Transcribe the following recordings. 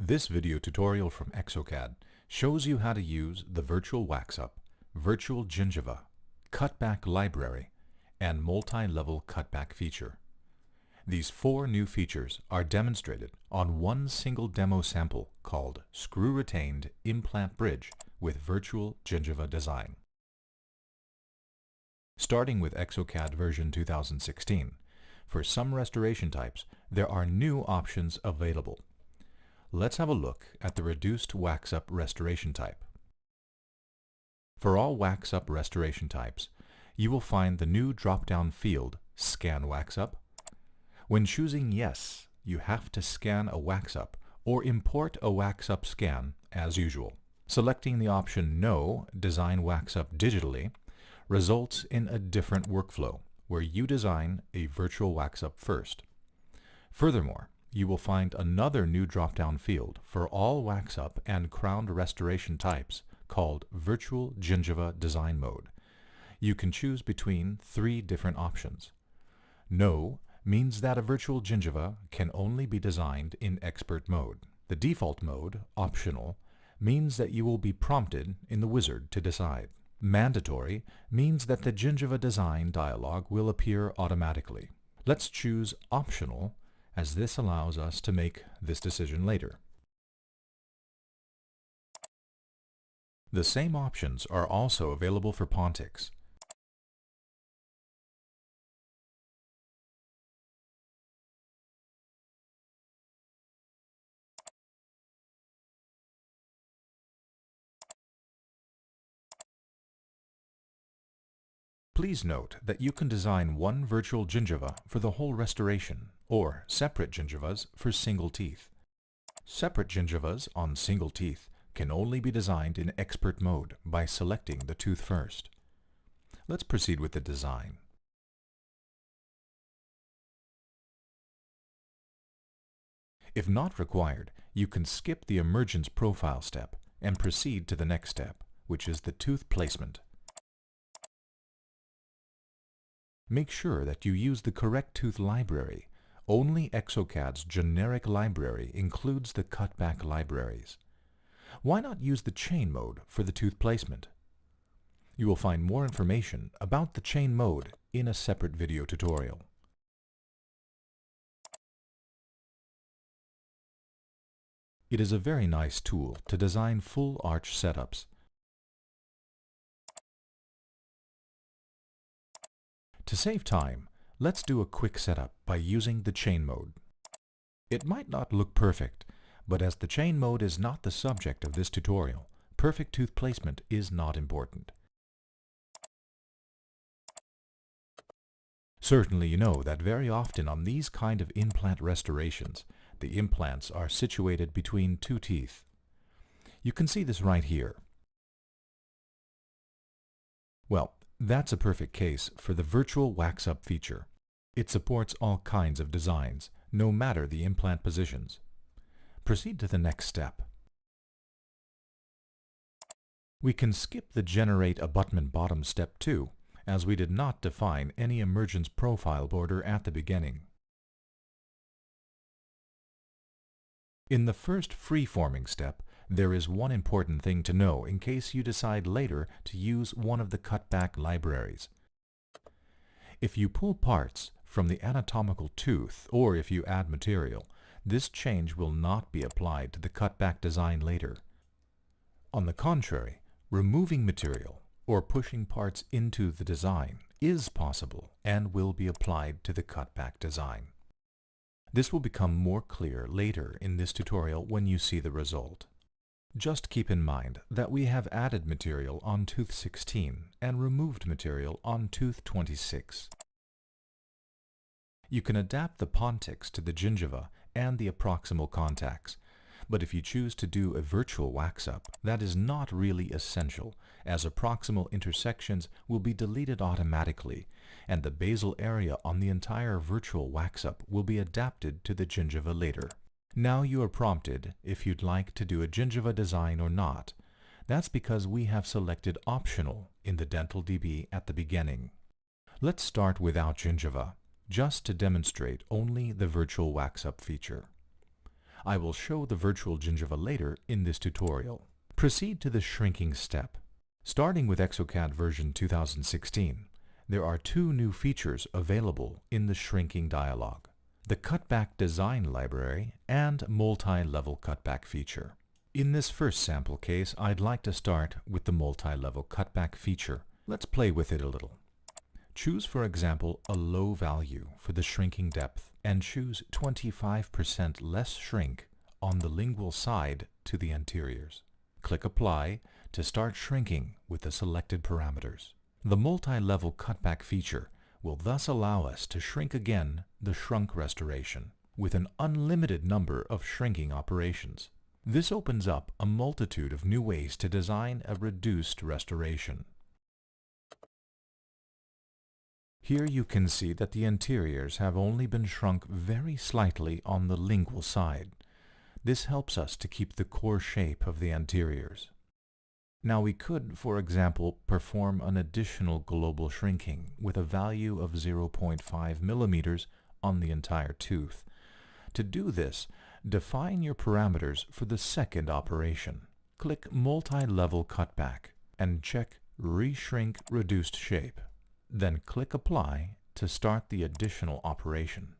This video tutorial from exocad shows you how to use the virtual Waxup, virtual gingiva, cutback library, and multi-level cutback feature. These four new features are demonstrated on one single demo sample called Screw-Retained Implant Bridge with Virtual Gingiva Design. Starting with exocad version 2016, for some restoration types, there are new options available. Let's have a look at the reduced Waxup restoration type. For all Waxup restoration types, you will find the new drop-down field, Scan Waxup. When choosing Yes, you have to scan a Waxup or import a Waxup scan as usual. Selecting the option No, Design Waxup digitally, results in a different workflow where you design a virtual Waxup first. Furthermore, you will find another new drop-down field for all Waxup and crowned restoration types called Virtual Gingiva Design Mode. You can choose between three different options. No means that a virtual gingiva can only be designed in expert mode. The default mode, Optional, means that you will be prompted in the wizard to decide. Mandatory means that the gingiva design dialog will appear automatically. Let's choose Optional, as this allows us to make this decision later. The same options are also available for Pontics. Please note that you can design one virtual gingiva for the whole restoration, or separate gingivas for single teeth. Separate gingivas on single teeth can only be designed in expert mode by selecting the tooth first. Let's proceed with the design. If not required, you can skip the emergence profile step and proceed to the next step, which is the tooth placement. Make sure that you use the correct tooth library. Only exocad's generic library includes the cutback libraries. Why not use the chain mode for the tooth placement? You will find more information about the chain mode in a separate video tutorial. It is a very nice tool to design full arch setups. To save time, let's do a quick setup by using the chain mode. It might not look perfect, but as the chain mode is not the subject of this tutorial, perfect tooth placement is not important. Certainly you know that very often on these kind of implant restorations, the implants are situated between two teeth. You can see this right here. Well, that's a perfect case for the virtual Waxup feature. It supports all kinds of designs, no matter the implant positions. Proceed to the next step. We can skip the Generate Abutment Bottom step 2, as we did not define any emergence profile border at the beginning. In the first free-forming step, there is one important thing to know in case you decide later to use one of the cutback libraries. If you pull parts from the anatomical tooth or if you add material, this change will not be applied to the cutback design later. On the contrary, removing material or pushing parts into the design is possible and will be applied to the cutback design. This will become more clear later in this tutorial when you see the result. Just keep in mind that we have added material on tooth 16 and removed material on tooth 26. You can adapt the Pontics to the gingiva and the approximal contacts, but if you choose to do a virtual Waxup, that is not really essential, as approximal intersections will be deleted automatically, and the basal area on the entire virtual Waxup will be adapted to the gingiva later. Now you are prompted if you'd like to do a gingiva design or not. That's because we have selected Optional in the Dental DB at the beginning. Let's start without gingiva, just to demonstrate only the virtual Waxup feature. I will show the virtual gingiva later in this tutorial. Proceed to the shrinking step. Starting with exocad version 2016, there are two new features available in the shrinking dialog: the cutback design library and multi-level cutback feature. In this first sample case, I'd like to start with the multi-level cutback feature. Let's play with it a little. Choose, for example, a low value for the shrinking depth and choose 25% less shrink on the lingual side to the anteriors. Click Apply to start shrinking with the selected parameters. The multi-level cutback feature will thus allow us to shrink again the shrunk restoration with an unlimited number of shrinking operations. This opens up a multitude of new ways to design a reduced restoration. Here you can see that the anteriors have only been shrunk very slightly on the lingual side. This helps us to keep the core shape of the anteriors. Now we could, for example, perform an additional global shrinking with a value of 0.5 millimeters on the entire tooth. To do this, define your parameters for the second operation. Click Multi-Level Cutback and check Reshrink Reduced Shape. Then click Apply to start the additional operation.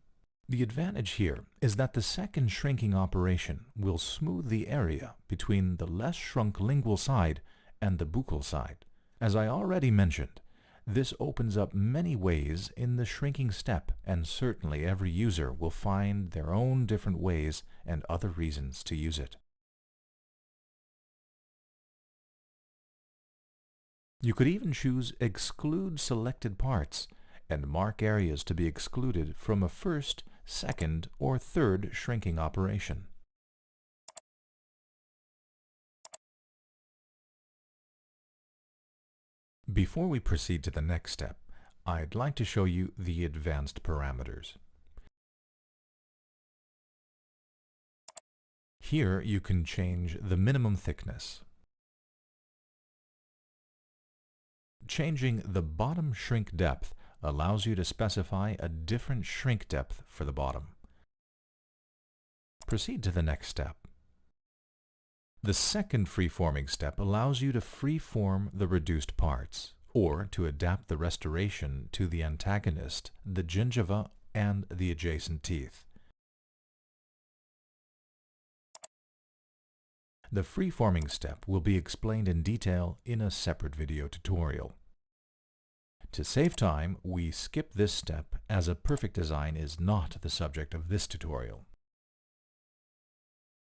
The advantage here is that the second shrinking operation will smooth the area between the less shrunk lingual side and the buccal side. As I already mentioned, this opens up many ways in the shrinking step, and certainly every user will find their own different ways and other reasons to use it. You could even choose Exclude Selected Parts and mark areas to be excluded from a first, second, or third shrinking operation. Before we proceed to the next step, I'd like to show you the advanced parameters. Here you can change the minimum thickness. Changing the bottom shrink depth allows you to specify a different shrink depth for the bottom. Proceed to the next step. The second freeforming step allows you to freeform the reduced parts, or to adapt the restoration to the antagonist, the gingiva, and the adjacent teeth. The freeforming step will be explained in detail in a separate video tutorial. To save time, we skip this step as a perfect design is not the subject of this tutorial.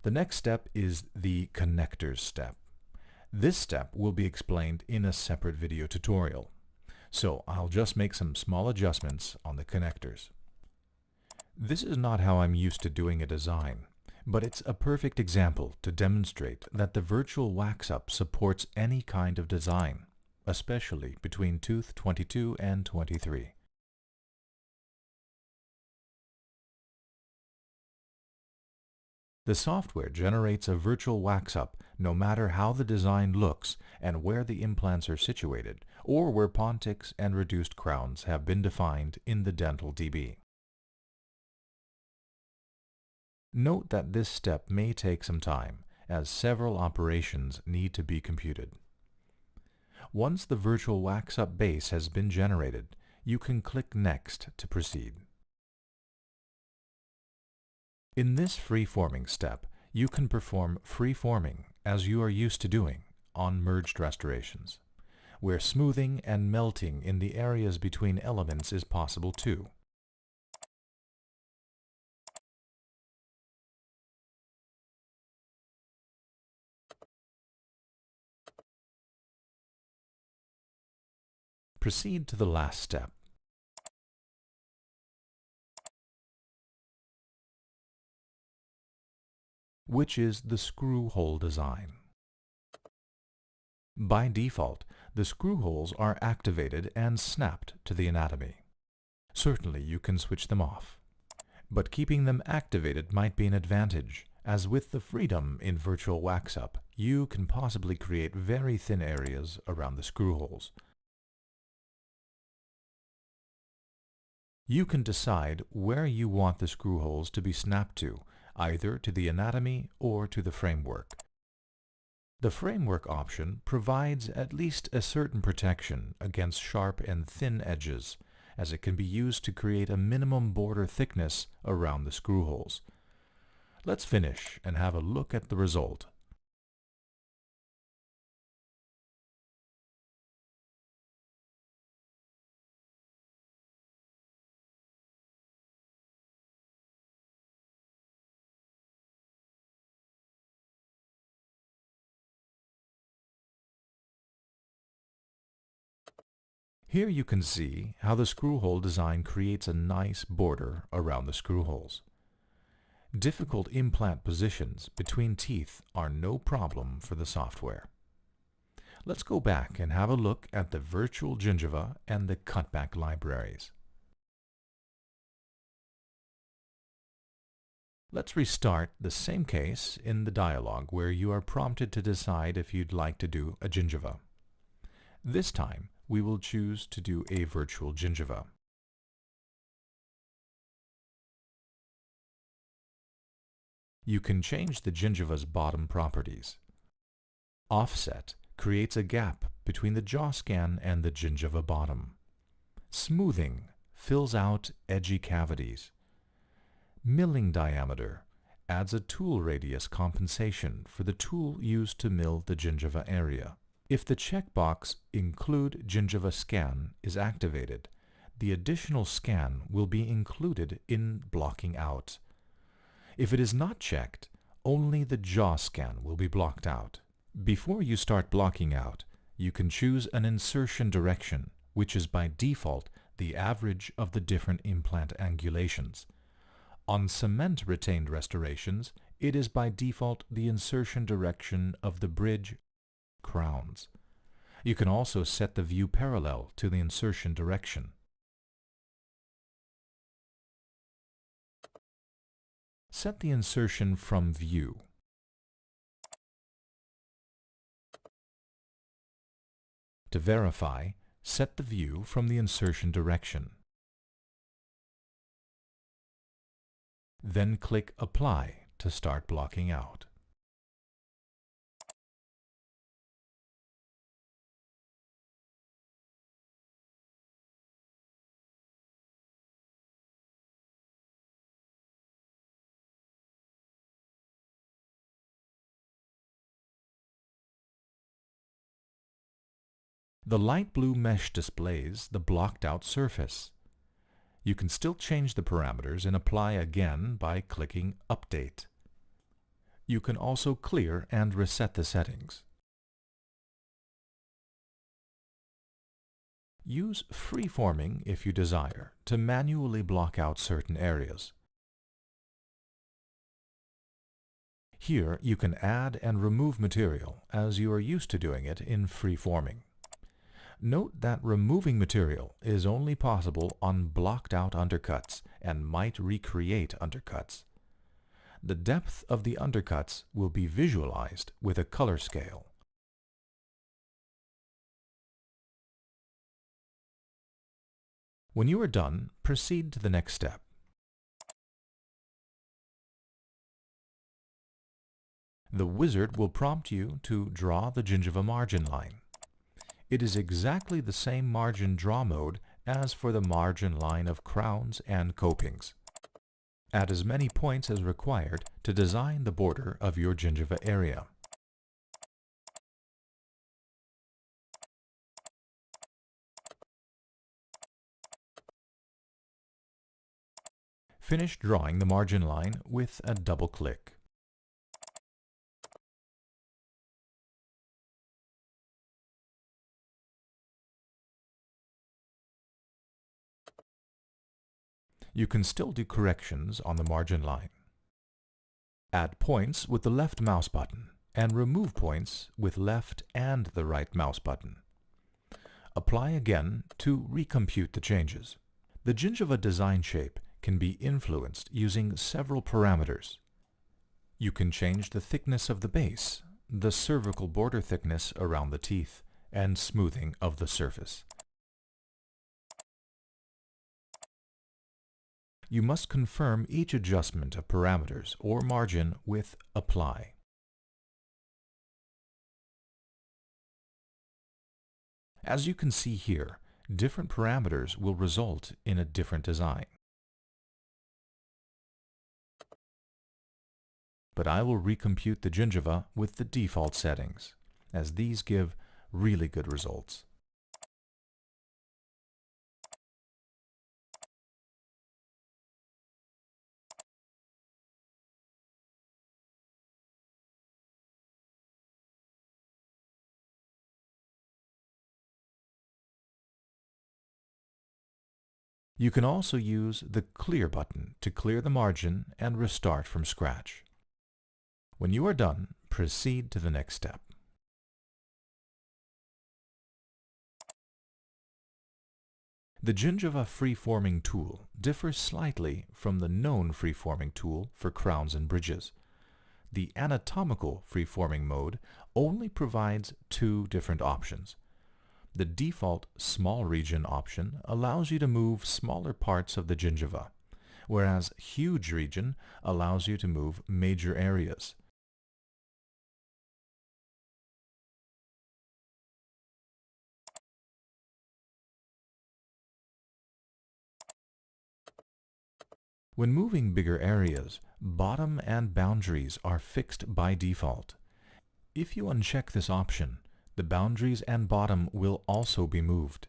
The next step is the connectors step. This step will be explained in a separate video tutorial, so I'll just make some small adjustments on the connectors. This is not how I'm used to doing a design, but it's a perfect example to demonstrate that the virtual Waxup supports any kind of design, especially between tooth 22 and 23. The software generates a virtual Waxup no matter how the design looks and where the implants are situated, or where pontics and reduced crowns have been defined in the Dental DB. Note that this step may take some time, as several operations need to be computed. Once the virtual Waxup base has been generated, you can click Next to proceed. In this freeforming step, you can perform freeforming as you are used to doing on merged restorations, where smoothing and melting in the areas between elements is possible too. Proceed to the last step. Which is the screw hole design. By default, the screw holes are activated and snapped to the anatomy. Certainly you can switch them off, but keeping them activated might be an advantage, as with the freedom in virtual Waxup, you can possibly create very thin areas around the screw holes. You can decide where you want the screw holes to be snapped to, either to the anatomy or to the framework. The framework option provides at least a certain protection against sharp and thin edges, as it can be used to create a minimum border thickness around the screw holes. Let's finish and have a look at the result. Here you can see how the screw hole design creates a nice border around the screw holes. Difficult implant positions between teeth are no problem for the software. Let's go back and have a look at the virtual gingiva and the cutback libraries. Let's restart the same case in the dialog where you are prompted to decide if you'd like to do a gingiva. This time, we will choose to do a virtual gingiva. You can change the gingiva's bottom properties. Offset creates a gap between the jaw scan and the gingiva bottom. Smoothing fills out edgy cavities. Milling diameter adds a tool radius compensation for the tool used to mill the gingiva area. If the checkbox Include Gingiva Scan is activated, the additional scan will be included in blocking out. If it is not checked, only the jaw scan will be blocked out. Before you start blocking out, you can choose an insertion direction, which is by default the average of the different implant angulations. On cement retained restorations, it is by default the insertion direction of the bridge crowns. You can also set the view parallel to the insertion direction. Set the insertion from view. To verify, set the view from the insertion direction. Then click Apply to start blocking out. The light blue mesh displays the blocked out surface. You can still change the parameters and apply again by clicking Update. You can also clear and reset the settings. Use freeforming if you desire to manually block out certain areas. Here you can add and remove material as you are used to doing it in freeforming. Note that removing material is only possible on blocked out undercuts and might recreate undercuts. The depth of the undercuts will be visualized with a color scale. When you are done, proceed to the next step. The wizard will prompt you to draw the gingiva margin line. It is exactly the same margin draw mode as for the margin line of crowns and copings. Add as many points as required to design the border of your gingiva area. Finish drawing the margin line with a double click. You can still do corrections on the margin line. Add points with the left mouse button and remove points with left and the right mouse button. Apply again to recompute the changes. The gingiva design shape can be influenced using several parameters. You can change the thickness of the base, the cervical border thickness around the teeth, and smoothing of the surface. You must confirm each adjustment of parameters or margin with Apply. As you can see here, different parameters will result in a different design. But I will recompute the gingiva with the default settings, as these give really good results. You can also use the Clear button to clear the margin and restart from scratch. When you are done, proceed to the next step. The gingiva freeforming tool differs slightly from the known freeforming tool for crowns and bridges. The anatomical freeforming mode only provides two different options. The default small region option allows you to move smaller parts of the gingiva, whereas huge region allows you to move major areas. When moving bigger areas, bottom and boundaries are fixed by default. If you uncheck this option, the boundaries and bottom will also be moved.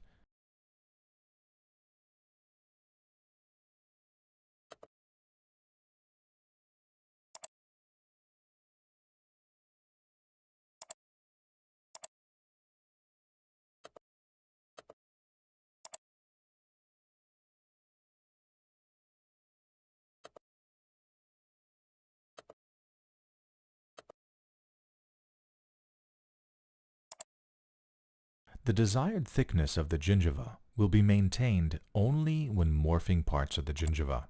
The desired thickness of the gingiva will be maintained only when morphing parts of the gingiva.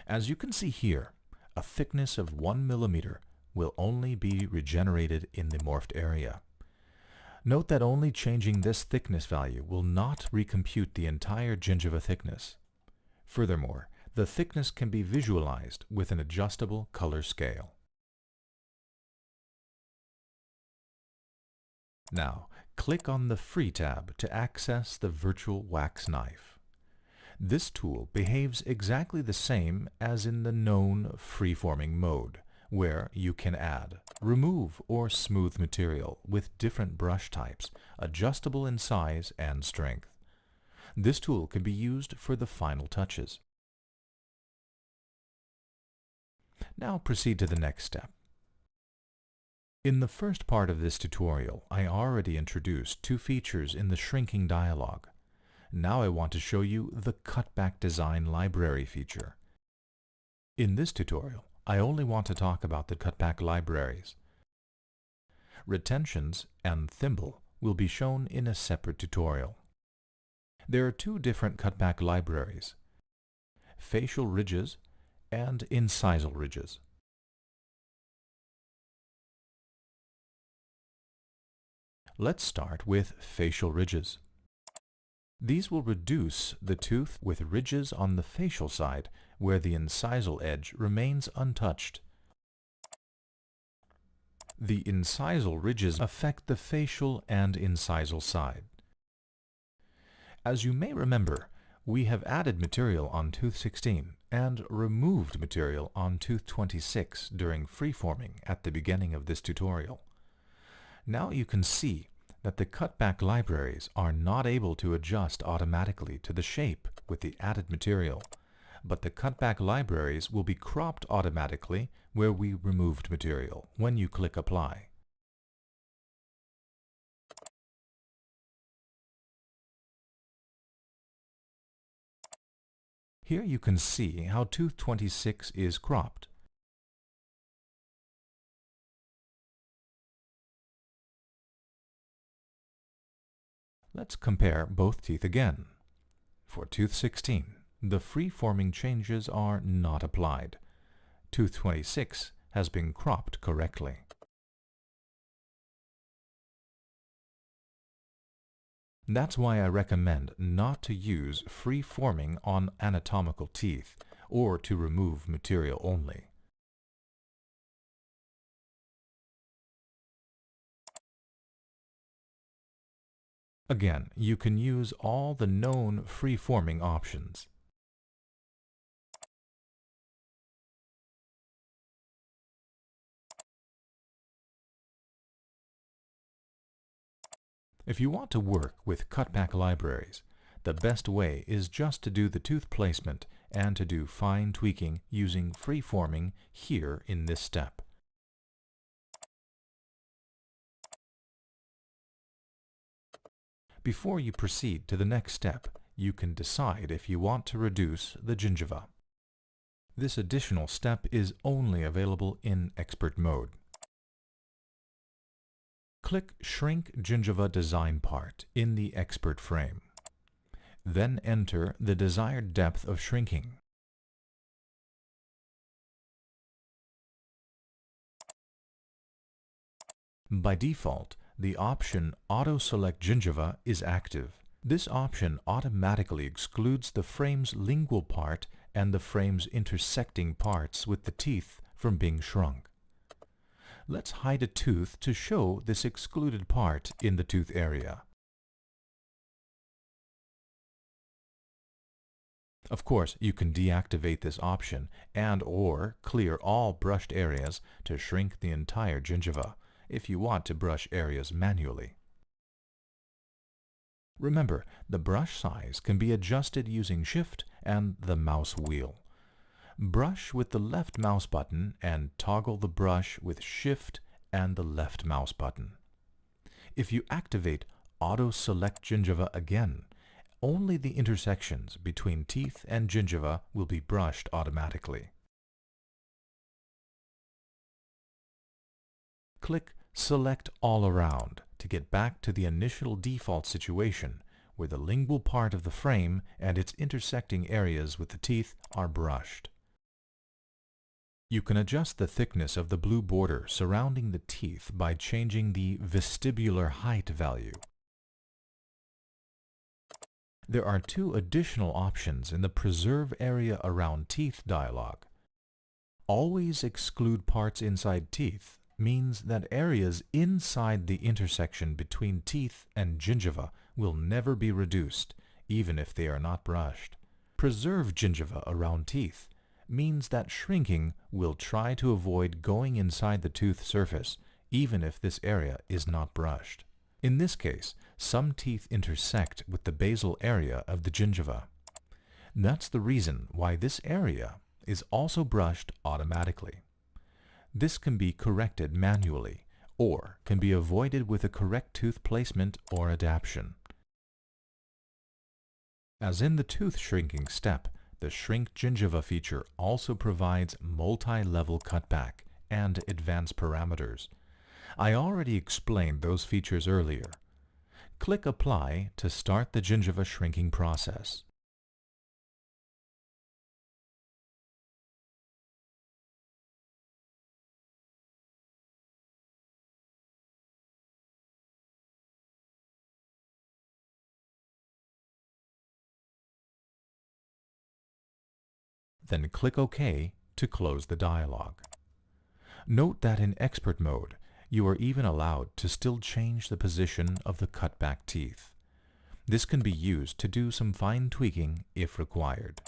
As you can see here, a thickness of 1 millimeter will only be regenerated in the morphed area. Note that only changing this thickness value will not recompute the entire gingiva thickness. Furthermore, the thickness can be visualized with an adjustable color scale. Now, click on the Free tab to access the virtual wax knife. This tool behaves exactly the same as in the known freeforming mode, where you can add, remove, or smooth material with different brush types, adjustable in size and strength. This tool can be used for the final touches. Now proceed to the next step. In the first part of this tutorial, I already introduced two features in the shrinking dialog. Now I want to show you the Cutback Design Library feature. In this tutorial, I only want to talk about the cutback libraries. Retentions and thimble will be shown in a separate tutorial. There are two different cutback libraries: facial ridges and incisal ridges. Let's start with facial ridges. These will reduce the tooth with ridges on the facial side where the incisal edge remains untouched. The incisal ridges affect the facial and incisal side. As you may remember, we have added material on tooth 16 and removed material on tooth 26 during freeforming at the beginning of this tutorial. Now you can see that the cutback libraries are not able to adjust automatically to the shape with the added material, but the cutback libraries will be cropped automatically where we removed material when you click Apply. Here you can see how tooth 26 is cropped. Let's compare both teeth again. For tooth 16, the free-forming changes are not applied. Tooth 26 has been cropped correctly. That's why I recommend not to use free-forming on anatomical teeth or to remove material only. Again, you can use all the known free-forming options. If you want to work with cutback libraries, the best way is just to do the tooth placement and to do fine tweaking using free-forming here in this step. Before you proceed to the next step, you can decide if you want to reduce the gingiva. This additional step is only available in expert mode. Click Shrink Gingiva Design part in the expert frame. Then enter the desired depth of shrinking. By default, the option Auto Select Gingiva is active. This option automatically excludes the frame's lingual part and the frame's intersecting parts with the teeth from being shrunk. Let's hide a tooth to show this excluded part in the tooth area. Of course, you can deactivate this option and/or clear all brushed areas to shrink the entire gingiva if you want to brush areas manually. Remember, the brush size can be adjusted using Shift and the mouse wheel. Brush with the left mouse button and toggle the brush with Shift and the left mouse button. If you activate Auto Select Gingiva again, only the intersections between teeth and gingiva will be brushed automatically. Click Select All Around to get back to the initial default situation where the lingual part of the frame and its intersecting areas with the teeth are brushed. You can adjust the thickness of the blue border surrounding the teeth by changing the vestibular height value. There are two additional options in the Preserve Area Around Teeth dialog. Always exclude parts inside teeth means that areas inside the intersection between teeth and gingiva will never be reduced, even if they are not brushed. Preserve gingiva around teeth means that shrinking will try to avoid going inside the tooth surface, even if this area is not brushed. In this case, some teeth intersect with the basal area of the gingiva. That's the reason why this area is also brushed automatically. This can be corrected manually, or can be avoided with a correct tooth placement or adaptation. As in the tooth shrinking step, the Shrink Gingiva feature also provides multi-level cutback and advanced parameters. I already explained those features earlier. Click Apply to start the gingiva shrinking process. Then click OK to close the dialog. Note that in expert mode, you are even allowed to still change the position of the cutback teeth. This can be used to do some fine tweaking if required.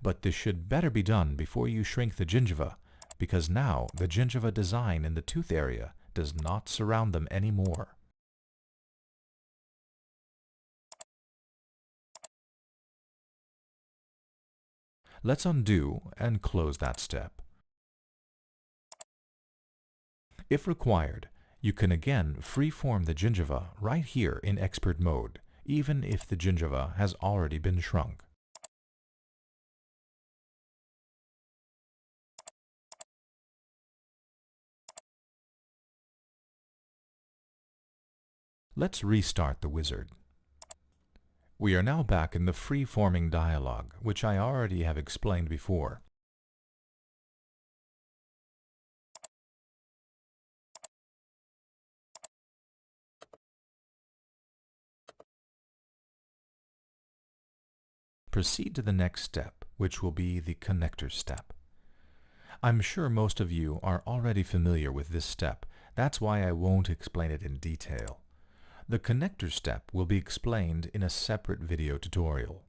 But this should better be done before you shrink the gingiva, because now the gingiva design in the tooth area does not surround them anymore. Let's undo and close that step. If required, you can again freeform the gingiva right here in expert mode, even if the gingiva has already been shrunk. Let's restart the wizard. We are now back in the free-forming dialog, which I already have explained before. proceed to the next step, which will be the connector step. I'm sure most of you are already familiar with this step. That's why I won't explain it in detail. The connector step will be explained in a separate video tutorial.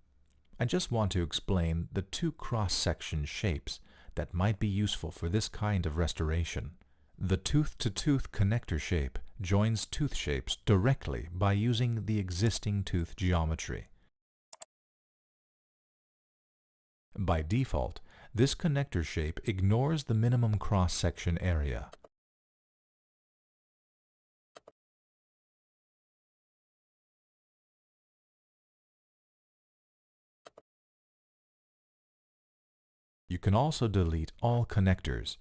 I just want to explain the two cross-section shapes that might be useful for this kind of restoration. The tooth-to-tooth connector shape joins tooth shapes directly by using the existing tooth geometry. By default, this connector shape ignores the minimum cross-section area. You can also delete all connectors.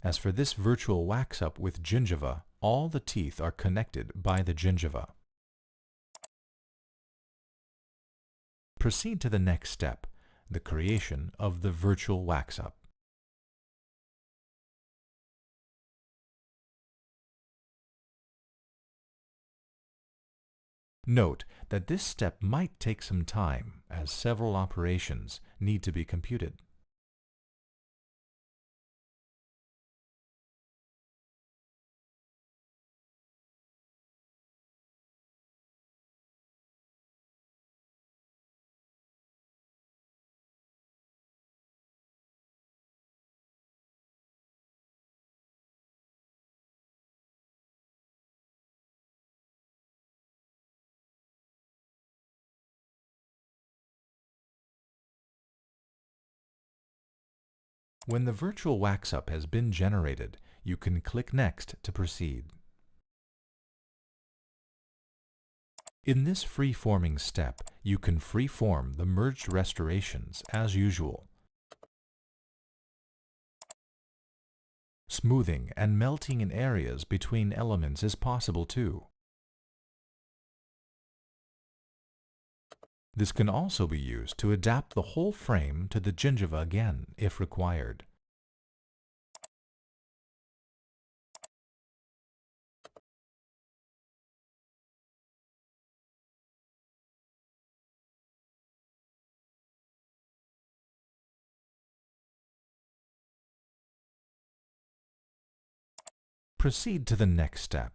As for this virtual Waxup with gingiva, all the teeth are connected by the gingiva. Proceed to the next step, the creation of the virtual Waxup. Note that this step might take some time, as several operations need to be computed. When the virtual Waxup has been generated, you can click Next to proceed. In this free-forming step, you can free-form the merged restorations as usual. Smoothing and melting in areas between elements is possible too. This can also be used to adapt the whole frame to the gingiva again, if required. Proceed to the next step,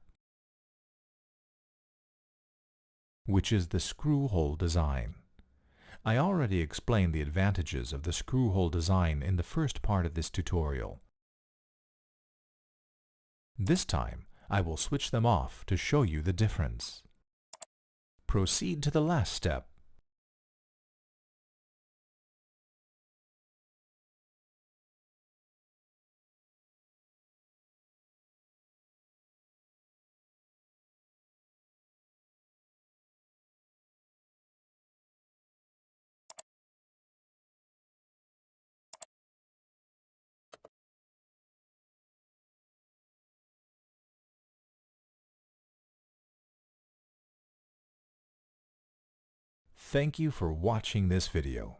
which is the screw hole design. I already explained the advantages of the screw hole design in the first part of this tutorial. This time, I will switch them off to show you the difference. Proceed to the last step. Thank you for watching this video.